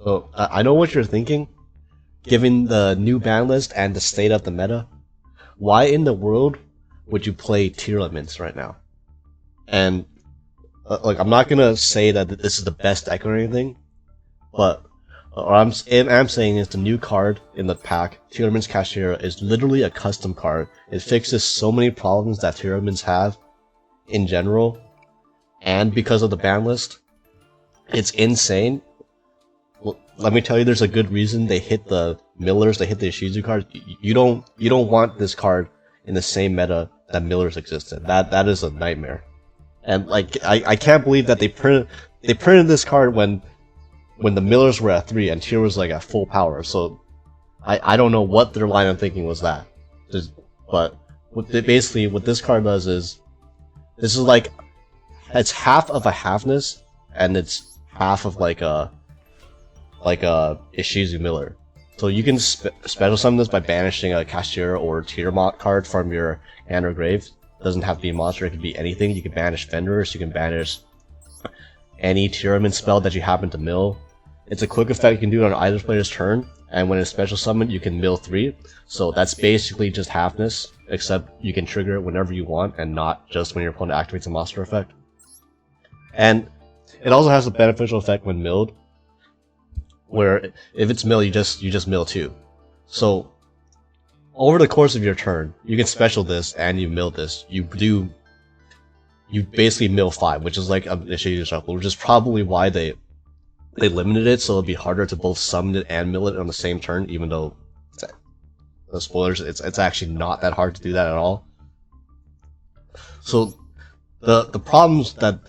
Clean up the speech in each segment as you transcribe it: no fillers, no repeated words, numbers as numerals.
So I know what you're thinking. Given the new ban list and the state of the meta, why in the world would you play Tearlaments right now? And like, I'm not gonna say that this is the best deck or anything, but what I'm saying is the new card in the pack, Tearlaments Kashtira, is literally a custom card. It fixes so many problems that Tearlaments have in general, and because of the ban list, it's insane. Let me tell you, there's a good reason they hit the Millers, they hit the Ishizu cards. You don't want this card in the same meta that Millers exist in. That is a nightmare. And like, I can't believe that they printed this card when the Millers were at 3 and Tier was like at full power. So I don't know what their line of thinking was that. But what this card does is, this is like, it's half of a halfness and it's half of like a Ishizu Miller. So you can special summon this by banishing a Kashtira or Tearlaments card from your hand or grave. It doesn't have to be a monster, it could be anything. You can banish Fenris, you can banish any Tearlaments spell that you happen to mill. It's a quick effect you can do on either player's turn, and when it's special summoned, you can mill 3. So that's basically just halfness, except you can trigger it whenever you want, and not just when your opponent activates a monster effect. And it also has a beneficial effect when milled, where if it's mill, you just mill 2. So over the course of your turn, you can special this and you mill this. You basically mill 5, which is like a shady shuffle, which is probably why they limited it, so it'll be harder to both summon it and mill it on the same turn, even though, no spoilers, it's actually not that hard to do that at all. So the problems that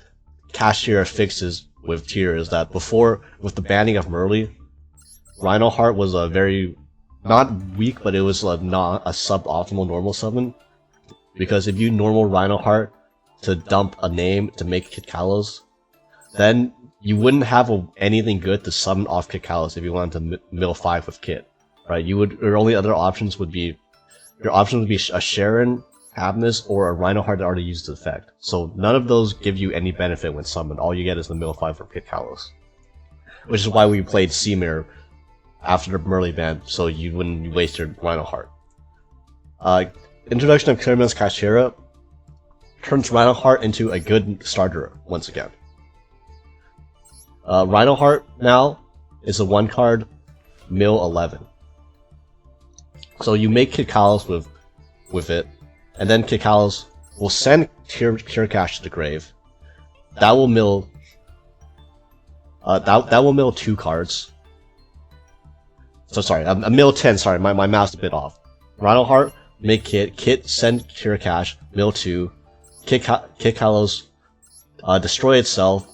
Kashtira fixes with Tier is that before, with the banning of Merly, Rhino Heart was a very, not weak, but it was not a suboptimal normal summon. Because if you normal Rhino Heart to dump a name to make Kit Kalos, then you wouldn't have anything good to summon off Kit Kalos if you wanted to mill 5 with Kit, right? Your only other options would be, a Sharon, Abnus, or a Rhino Heart that already used the effect. So none of those give you any benefit when summoned. All you get is the mill 5 from Kit Kalos. Which is why we played Seamir after the Merly ban, so you wouldn't waste your Rhino Heart. Introduction of Tearlaments Kashtira turns Rhino Heart into a good starter once again. Rhino Heart now is a 1-card mill 11. So you make Kit Kalos with it, and then Kit Kalos will send Tear Cash to the grave. That will mill that will mill 2 cards. So sorry, a mill 10, sorry, my math's a bit off. Rhino Heart, make Kit send Tear Cash, mill 2, Kit Kalos destroy itself,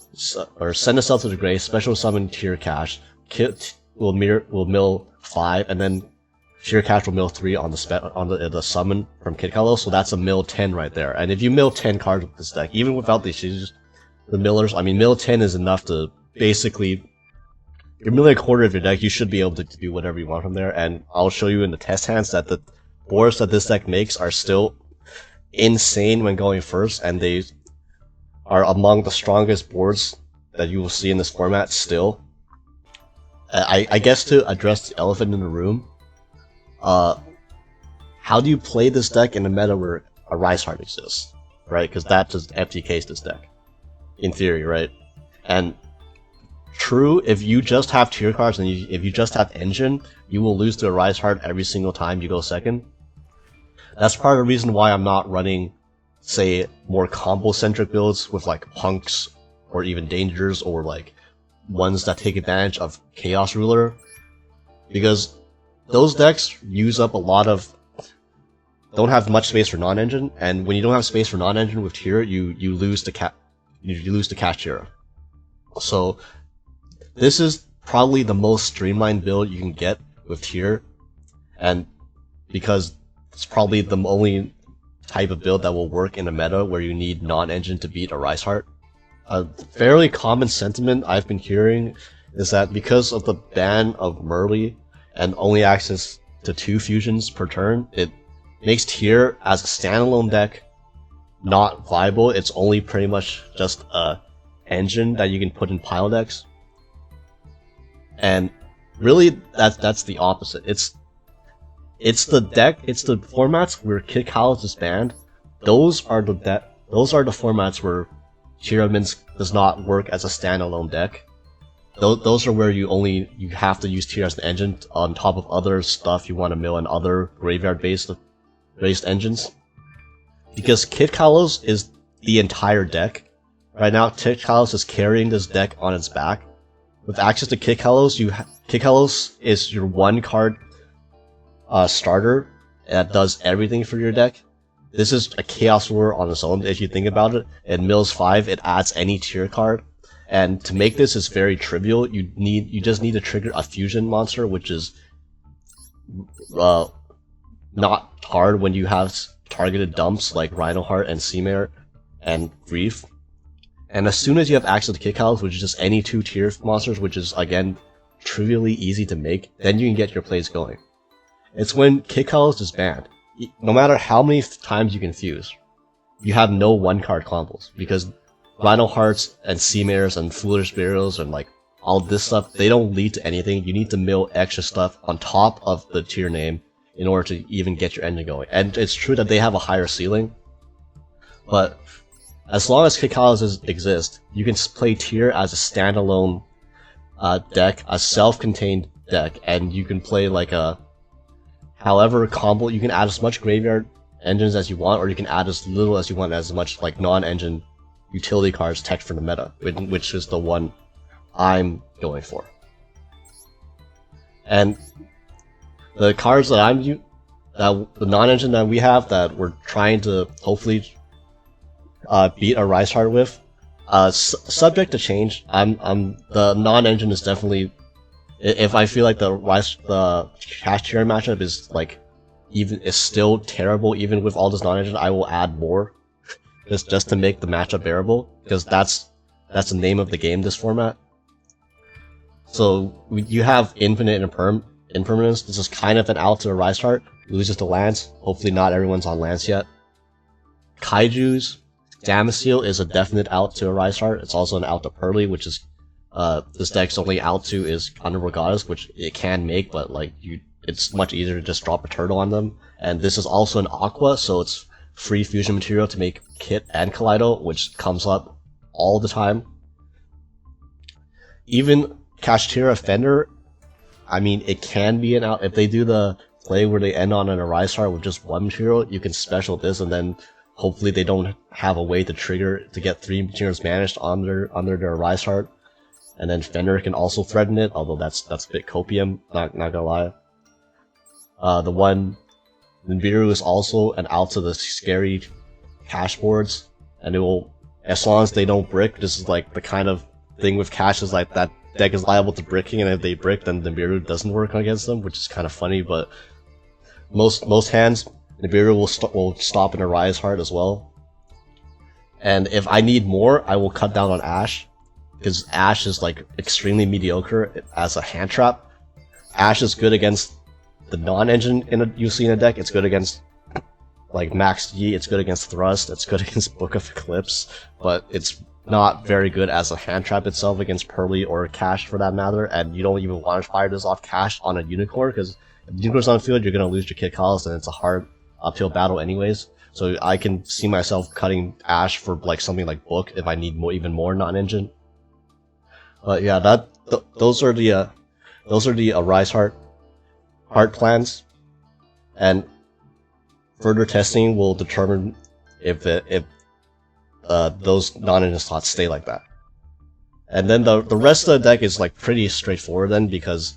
or send itself to the grave, special summon Tear Cash, Kit will mill 5, and then Tear Cash will mill 3 on the summon from Kit Kalos, so that's a mill 10 right there. And if you mill 10 cards with this deck, even without the millers, I mean, mill 10 is enough to basically, you're milling a quarter of your deck, you should be able to do whatever you want from there, and I'll show you in the test hands that the boards that this deck makes are still insane when going first, and they are among the strongest boards that you will see in this format still. I guess to address the elephant in the room, how do you play this deck in a meta where a Rise Heart exists, right? Because that just FTKs this deck, in theory, right? And true, if you just have tier cards and if you just have Engine, you will lose to a Rise Heart every single time you go second. That's part of the reason why I'm not running, say, more combo-centric builds with like Punks or even Dangers, or like ones that take advantage of Chaos Ruler, because those decks use up a lot of, don't have much space for non-engine, and when you don't have space for non-engine with tier, you lose to Kashtira. So this is probably the most streamlined build you can get with tier, and because it's probably the only type of build that will work in a meta where you need non-engine to beat a Rise Heart. A fairly common sentiment I've been hearing is that because of the ban of Merly and only access to 2 fusions per turn, it makes tier as a standalone deck not viable. It's only pretty much just a engine that you can put in pile decks. And really, that's the opposite. It's the formats where Kid Kalos is banned. Those are the formats where Tearlaments does not work as a standalone deck. Those are where you have to use Tear as an engine on top of other stuff you want to mill and other graveyard based engines. Because Kid Kalos is the entire deck. Right now, Kid Kalos is carrying this deck on its back. With access to Kid Kalos, Kid Kalos is your one card starter that does everything for your deck. This is a Chaos War on its own if you think about it. It mills 5, it adds any tier card. And to make this is very trivial. You just need to trigger a fusion monster, which is not hard when you have targeted dumps like Rhinoheart and Seamare and Grief. And as soon as you have access to Kid Kalos, which is just any 2 tier monsters, which is again trivially easy to make, then you can get your plays going. It's when Kid Kalos is banned. No matter how many times you can fuse, you have no 1-card combos, because Rhinohearts and Seamares and Foolish Burials and like all this stuff, they don't lead to anything. You need to mill extra stuff on top of the tier name in order to even get your engine going. And it's true that they have a higher ceiling, but as long as Kid Kalos exist, you can play tier as a standalone deck, a self-contained deck, and you can play like a however combo. You can add as much graveyard engines as you want, or you can add as little as you want, as much like non-engine utility cards tech for the meta, which is the one I'm going for. And the cards that the non-engine that we have that we're trying to hopefully beat a Rise Heart with, subject to change. The non-engine is definitely, if I feel like the Kashtira matchup is still terrible even with all this non-engine, I will add more just to make the matchup bearable, because that's the name of the game, this format. So you have infinite impermanence. This is kind of an out to a Rise Heart. Loses to Lance. Hopefully not everyone's on Lance yet. Kaiju's Damascene is a definite out to a Rise Heart. It's also an out to Pearly, which is this deck's only out to is Underworld Goddess, which it can make, but it's much easier to just drop a turtle on them. And this is also an Aqua, so it's free fusion material to make Kit and Kaleido, which comes up all the time. Even Kashtira Fender, I mean, it can be an out. If they do the play where they end on an Arise Heart with just 1 material, you can special this, and then hopefully they don't have a way to trigger to get 3 materials banished under their Arise Heart. And then Fender can also threaten it, although that's a bit copium, not gonna lie. The one Nibiru is also an out to the scary cash boards, and it will, as long as they don't brick, this is like the kind of thing with cash is like that deck is liable to bricking, and if they brick, then Nibiru doesn't work against them, which is kind of funny. But most hands, Nibiru will stop an Arise Heart as well. And if I need more, I will cut down on Ash, because Ash is like extremely mediocre as a hand trap. Ash is good against the non-engine you see in a deck. It's good against like Max G, it's good against Thrust, it's good against Book of Eclipse, but it's not very good as a hand trap itself against Pearly or Cash for that matter. And you don't even want to fire this off Cash on a Unicorn, because if Unicorn's on the field, you're going to lose your Kid Kalos, and it's a hard uphill battle anyways. So I can see myself cutting Ash for like something like Book if I need even more non-engine. But yeah, those are the Arise Heart plans, and further testing will determine if those non-engine slots stay like that. And then the rest of the deck is like pretty straightforward then, because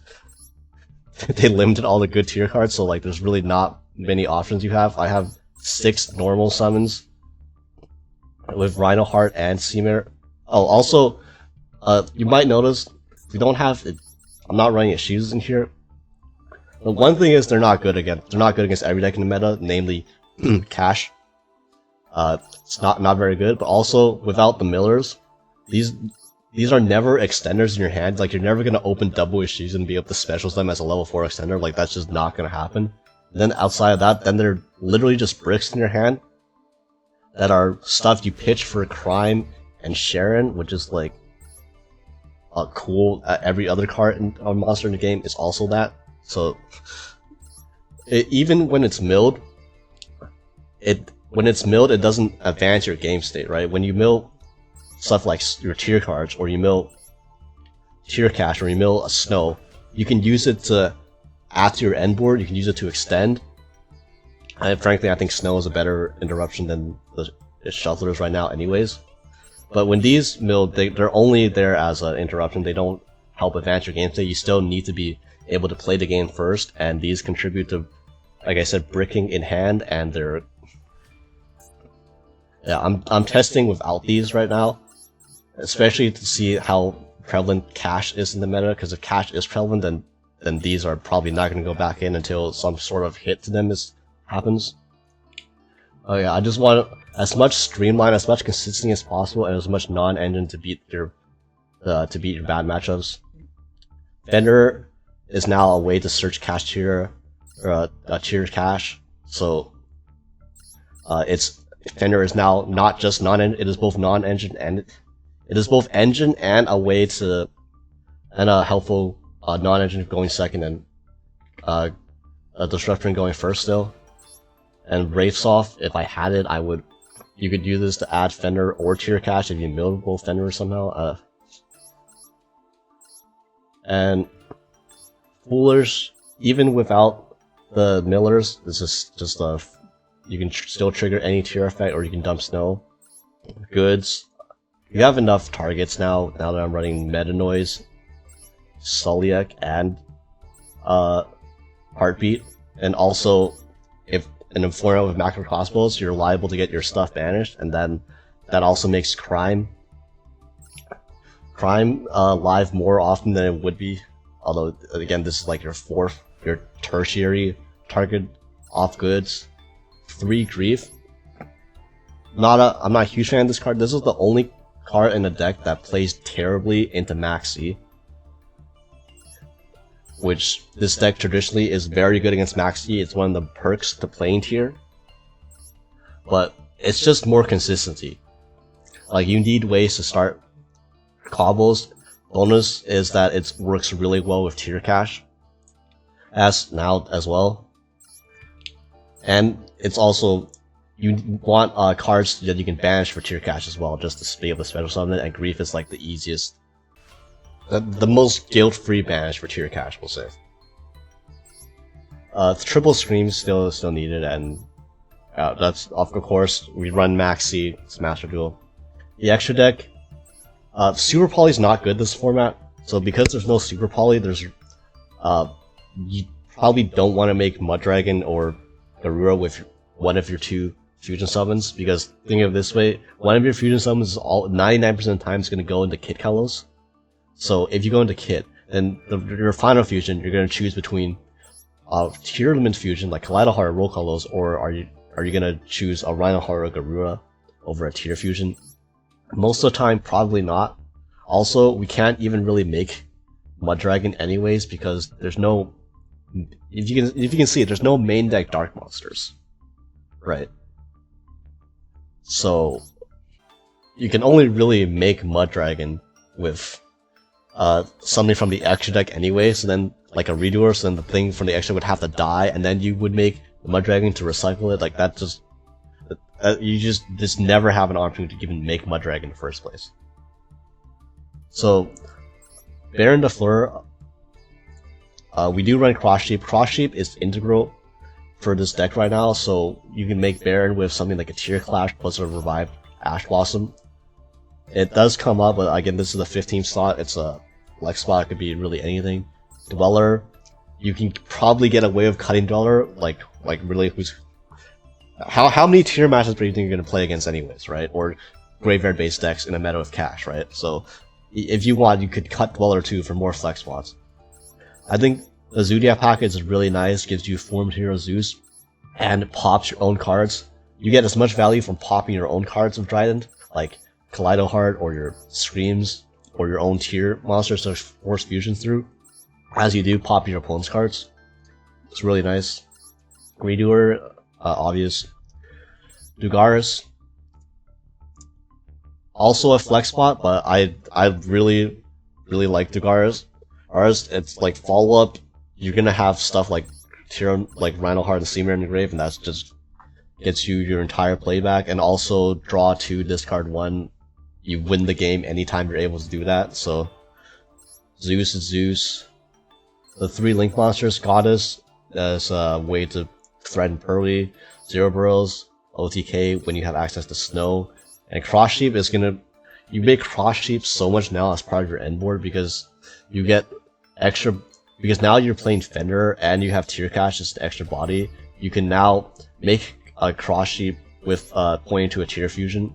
they limited all the good tier cards, so like there's really not many options you have. I have 6 normal summons with Rhinoheart and Seamare. Oh, also, you might notice we don't have it. I'm not running Ishizus in here. The one thing is they're not good against every deck in the meta, namely Cash. It's not very good, but also without the millers, these are never extenders in your hand. Like, you're never gonna open double Ishizus and be able to special them as a level 4 extender. Like, that's just not gonna happen. And then outside of that, then they're literally just bricks in your hand that are stuff you pitch for Crime and Sharon, which is like cool every other card on monster in the game is also that. So even when it's milled, it doesn't advance your game state, right? When you mill stuff like your tier cards, or you mill tier cash, or you mill a snow, you can use it to add to your end board. You can use it to extend. And frankly, I think snow is a better interruption than the shufflers right now anyways. But when these milled, they're only there as an interruption. They don't help advance your game state. You still need to be able to play the game first, and these contribute to, like I said, bricking in hand, and they're... Yeah, I'm testing without these right now, especially to see how prevalent cash is in the meta, because if cash is prevalent, then these are probably not going to go back in until some sort of hit to them happens. Oh yeah, I just want as much streamline, as much consistency as possible, and as much non-engine to beat your bad matchups. Fender is now a way to search Kashtira, or tier cash. So Fender is now not just non-engine; it is both non-engine and it is both engine and a way to a helpful non-engine going second, and a disruption going first still. And Wraithsoft, if I had it, you could use this to add Fender or tier cash if you milled both Fender somehow. And Foolers, even without the millers, this is just you can still trigger any tier effect, or you can dump snow. Goods, you have enough targets now that I'm running Meta Noise, Sulliek, and Heartbeat. And also, if an Inferno with macro crossbows, you're liable to get your stuff banished, and then that also makes Crime live more often than it would be. Although, again, this is like your tertiary target off goods. 3 Grief. I'm not a huge fan of this card. This is the only card in the deck that plays terribly into Maxi, which this deck traditionally is very good against Maxi. It's one of the perks to playing tier, but it's just more consistency. Like, you need ways to start combos. Bonus is that it works really well with tier cash as well, and it's also, you want cards that you can banish for tier cash as well, just to be able to special summon it. And Grief is like the easiest, the most guilt-free banish for tier cash, we'll say. Triple Screams still needed, and that's, of course, we run Maxi, it's Master Duel. The extra deck, Super Poly is not good this format, so because there's no Super Poly, you probably don't want to make Muddragon or Garura with one of your 2 fusion summons, because think of it this way, one of your fusion summons is 99% of the time is going to go into Kit Kalos. So if you go into Kit, then your final fusion, you're going to choose between Tearlaments fusion like Kaleido Heart or Roll Kalos, or are you going to choose a Rhino Heart or Garura over a tier fusion? Most of the time, probably not. Also, we can't even really make Muddragon anyways, because there's no, if you can see it, there's no main deck Dark Monsters, right? So you can only really make Muddragon with something from the extra deck anyway. So then, like a redoer, so then the thing from the extra would have to die, and then you would make Muddragon to recycle it. Like, that just you just never have an opportunity to even make Muddragon in the first place. So Baron de Fleur, we do run Cross Sheep. Cross Sheep is integral for this deck right now, so you can make Baron with something like a Tier Clash plus a revived Ash Blossom. It does come up, but again, this is the 15th slot. It's a flex spot. It could be really anything. Dweller, you can probably get away with cutting Dweller. Like really, how many tier matches do you think you're gonna play against anyways, right? Or graveyard based decks in a meta of cash, right? So if you want, you could cut Dweller too for more flex spots. I think the Zodiac package is really nice. Gives you 4 Material Zeus and pops your own cards. You get as much value from popping your own cards of Trident, like Kaleido Heart or your Screams or your own tier monsters to force fusions through, as you do pop your opponent's cards. It's really nice. Redoer, obvious. Dugaris, also a flex spot, but I really really like Dugara's. Ours, it's like follow up. You're gonna have stuff like Rhino-Heart and Seamer in the grave, and that's just gets you your entire playback. And also draw 2, discard 1. You win the game anytime you're able to do that. So Zeus is Zeus. The 3 Link monsters, Goddess as a way to threaten Pearly, Zero Burrows, OTK when you have access to Snow, and Cross Sheep is gonna. You make Cross Sheep so much now as part of your end board because you get extra. Because now you're playing Fender and you have Tear Cash as the extra body. You can now make a Cross Sheep with pointing to a Tear Fusion,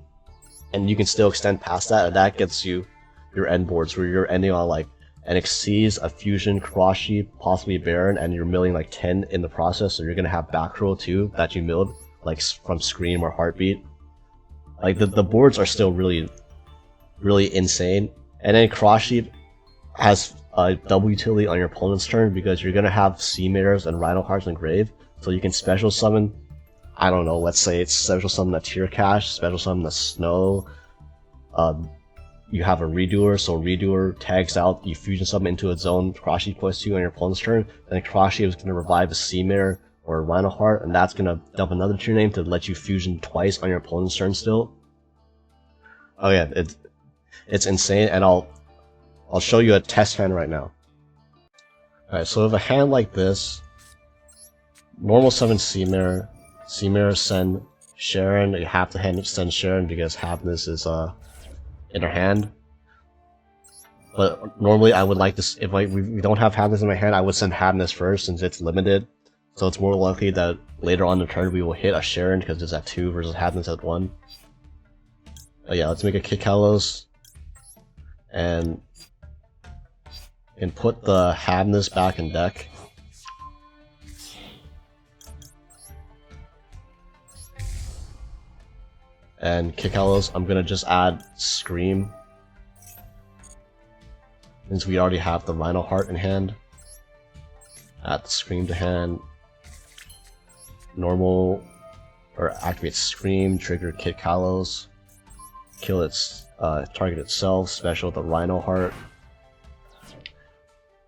and you can still extend past that, and that gets you your end boards where you're ending on like an Exceeds, a Fusion, Cross Sheep, possibly a Baron, and you're milling like 10 in the process, so you're gonna have back row too that you milled, like from Scream or Heartbeat. Like the boards are still really insane. And then Cross Sheep has a double utility on your opponent's turn because you're gonna have Sea Mares and Rhino Hearts in grave, so you can special summon. I don't know. Let's say it's special summon a Tear Cash, special summon a Snow. You have a Redoer, so Redoer tags out, you fusion summon into its own Cross Sheep +2 on your opponent's turn, then Cross Sheep is going to revive a Sea Mare or a Rhino Heart, and that's going to dump another tier name to let you fusion twice on your opponent's turn still. Oh yeah, it's insane, and I'll show you a test hand right now. Alright, so with a hand like this, normal summon Sea Mare, send Sharon. You have to send Sharon because Happiness is in her hand. But normally I would like to, if we don't have Happiness in my hand, I would send Happiness first since it's limited. So it's more likely that later on in the turn we will hit a Sharon because it's at 2 versus Happiness at 1. Yeah, let's make a Kid Kalos and put the Happiness back in deck. And Kid Kalos, I'm gonna just add Scream, since we already have the Rhino Heart in hand. Add the Scream to hand. Normal, or activate Scream, trigger Kid Kalos, kill its target itself, special the Rhino Heart.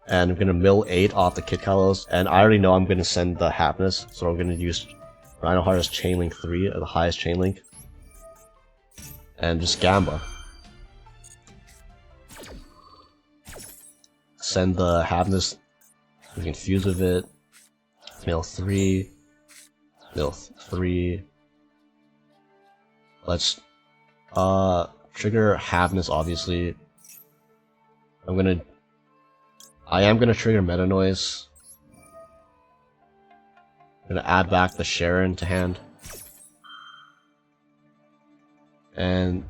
And I'm gonna mill 8 off the Kid Kalos, and I already know I'm gonna send the Happiness, so I'm gonna use Rhino Heart as Chain Link 3, or the highest Chain Link. And just Gamba. Send the Happiness, we can fuse with it, mill 3, mill 3. Let's trigger Happiness obviously. I am gonna trigger Meta Noise. I'm gonna add back the Sharon to hand. And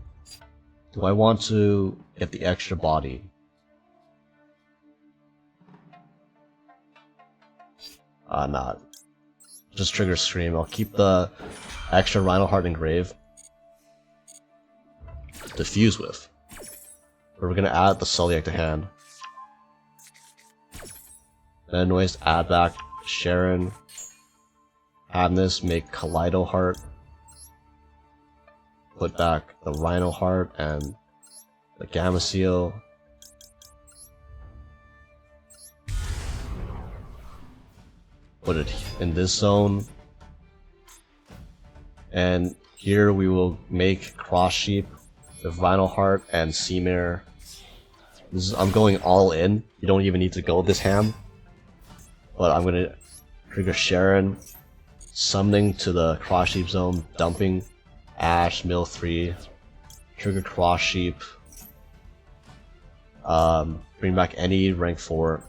do I want to get the extra body? Not. Just trigger Scream. I'll keep the extra Rhino Heart in grave to fuse with. But we're gonna add the Sulliak to hand. Then Noise, add back Sharon. Happiness, make Kaleido Heart. Put back the Rhino Heart and the Gamma Seal. Put it in this zone. And here we will make Cross Sheep with Rhino Heart and Sea Mare. I'm going all in. You don't even need to go this ham. But I'm gonna trigger Sharon, summoning to the Cross Sheep zone, dumping Ash, mill 3, trigger Cross Sheep, bring back any rank 4,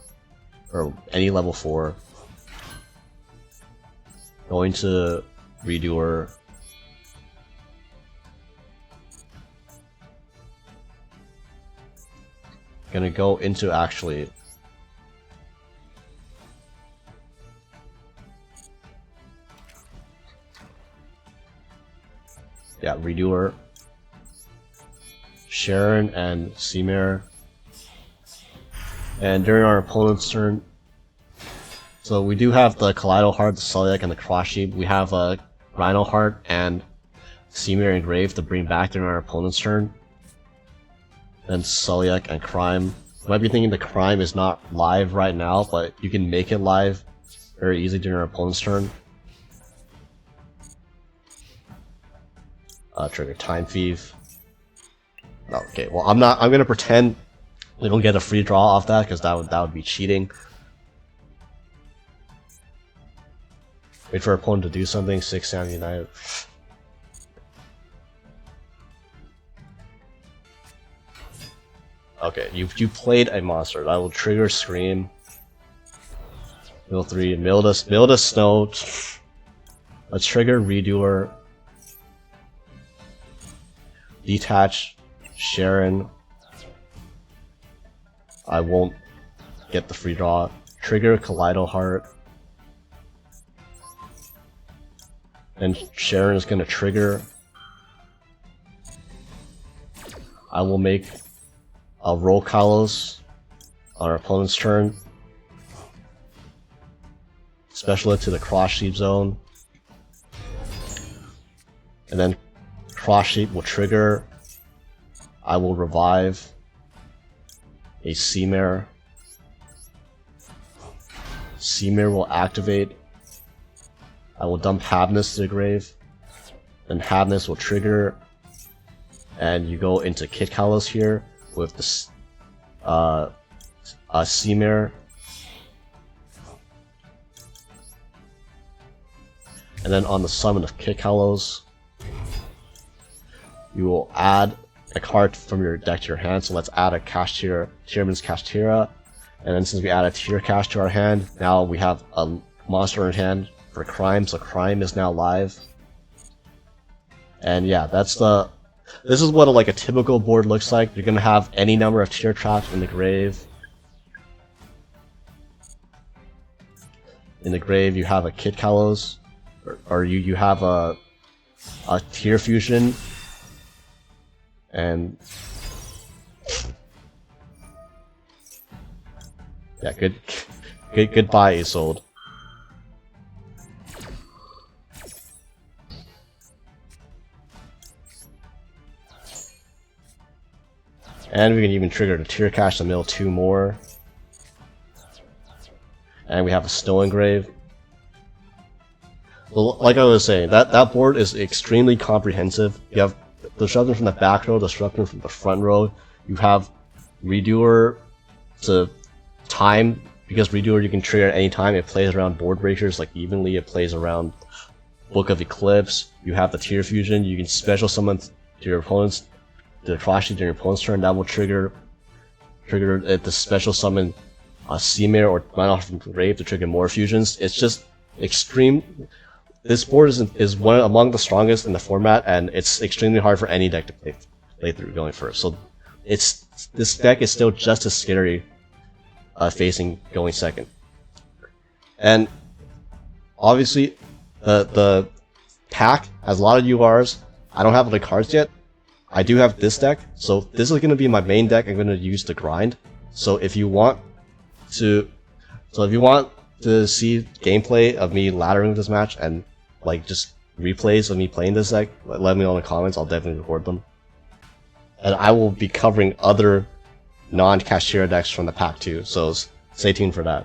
or any level 4, going to Redoer, gonna go into actually Redoer, Sharon, and Sea Mare. And during our opponent's turn, so we do have the Kaleido Heart, the Sulliak, and the Cross Sheep. We have a Rhino Heart and Sea Mare engraved to bring back during our opponent's turn. Then Sulliak and Crime. You might be thinking the crime is not live right now, but you can make it live very easily during your opponent's turn. Trigger Time Thief. Okay, well I'm gonna pretend we don't get a free draw off that because that would be cheating. Wait for our opponent to do something. 6 Sound United. Okay, you played a monster. That will trigger Scream. Mill 3, mill to Snow. Let's trigger Redoer. Detach Sharon. I won't get the free draw. Trigger Kaleido Heart. And Sharon is gonna trigger. I will make a roll Kalos on our opponent's turn. Special it to the Cross Sheep zone. And then Cross Sheep will trigger. I will revive a Seamare. Seamare will activate. I will dump Havness to the grave. Then Havness will trigger. And you go into Kit Kalos here with this Seamare. And then on the summon of Kit Kalos, you will add a card from your deck to your hand. So let's add a Kashtira, Tearlaments Kashtira. And then since we add a Tear Cash to our hand, now we have a monster in hand for Crime. So Crime is now live. And yeah, this is what like a typical board looks like. You're gonna have any number of Tear Traps in the grave. In the grave, you have a Kit Kalos, or you have a Tear Fusion, and yeah, goodbye, Isolde. And we can even trigger the Tear Cache to mill 2 more. And we have a Snow Engrave. Well, like I was saying, that board is extremely comprehensive. You have Disruption from the back row, Disruption from the front row. You have Redoer to time, because Redoer you can trigger at any time. It plays around board breakers like evenly. It plays around Book of Eclipse. You have the Tear Fusion. You can special summon to your opponent's the Cross Sheep during your opponent's turn. That will trigger it to special summon a Seamare or Mind Off from the grave to trigger more fusions. It's just extreme. This board is one among the strongest in the format, and it's extremely hard for any deck to play through going first. So this deck is still just as scary facing going second. And obviously the pack has a lot of URs. I don't have the cards yet. I do have this deck, so this is going to be my main deck. I'm going to use to grind. So if you want to see gameplay of me laddering this match and like just replays of me playing this deck, let me know in the comments. I'll definitely record them. And I will be covering other non-Kashtira decks from the pack too, so stay tuned for that.